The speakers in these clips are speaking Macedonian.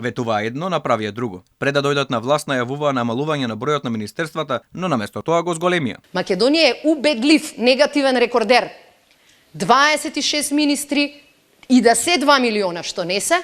Ветуваа едно, направија друго. Пред да дојдат на власт најавуваа намалување на бројот на министерствата, но наместо тоа го зголемија. Македонија е убедлив негативен рекордер. 26 министри и да се 2 милиона, што не се,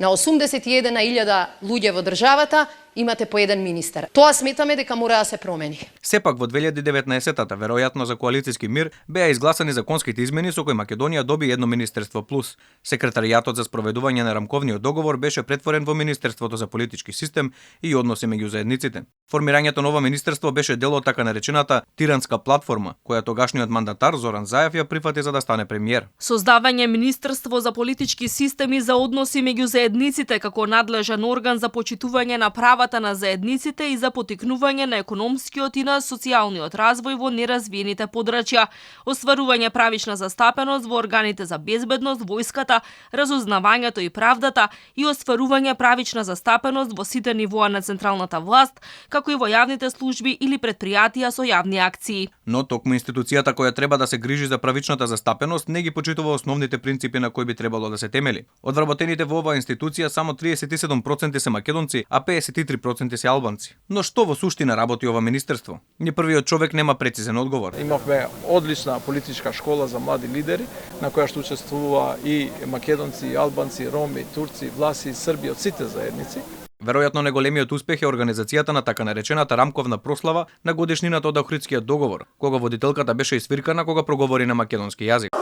на 81.000 луѓе во државата, имате по еден министер. Тоа сметаме дека мора да се промени. Сепак во 2019-та, веројатно за коалициски мир, беа изгласани законските измени со кои Македонија доби едно министерство плюс. Секретаријатот за спроведување на рамковниот договор беше претворен во Министерството за политички систем и односи меѓу заедниците. Формирањето на ова министерство беше дел од така наречената тиранска платформа, која тогашниот мандатар Зоран Заев ја прифати за да стане премиер. Создавање Министерство за политички системи за односи меѓу заедниците како надлежен орган за почитување на правата на заедниците и за потикнување на економскиот и на социјалниот развој во неразвиените подрачја, остварување правична застапеност во органите за безбедност, војската, разузнавањето и правдата и остварување правична застапеност во сите нивоа на централната власт, како и во јавните служби или предпријатија со јавни акции. Но токму институцијата која треба да се грижи за правичната застапеност не ги почитува основните принципи на кои би требало да се темели. Од вработените во оваа институција само 37% се македонци, а 53% се албанци. Но што во суштина работи ова министерство? Ни првиот човек нема прецизен одговор. Имавме одлична политичка школа за млади лидери, на која што учествува и македонци, и албанци, роми, турци, власи, срби од сите заедници. Веројатно најголемиот успех е организацијата на така наречената рамковна прослава на годишнината од Охридскиот договор, кога водителката беше испиркана кога проговори на македонски јазик.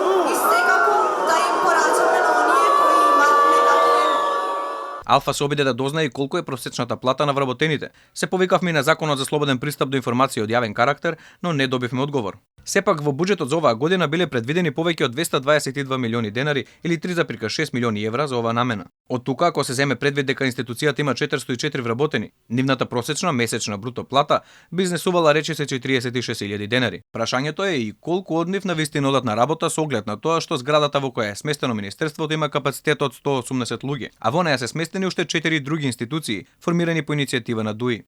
Алфа се обиде да дознае колку е просечната плата на вработените. Се повикавме и на Законот за слободен пристап до информации од јавен карактер, но не добивме одговор. Сепак во буџетот за оваа година биле предвидени повеќе од 222 милиони денари или 3,6 милиони евра за оваа намена. Од тука, ако се земе предвид дека институцијата има 404 вработени, нивната просечна месечна бруто плата би изнесувала речисе 46.000 денари. Прашањето е и колку од нив навистина одат на работа со оглед на тоа што зградата во која е сместено министерството има капацитет од 180 луѓе, а во неја се сместени уште 4 други институции, формирани по иницијатива на ДУИ.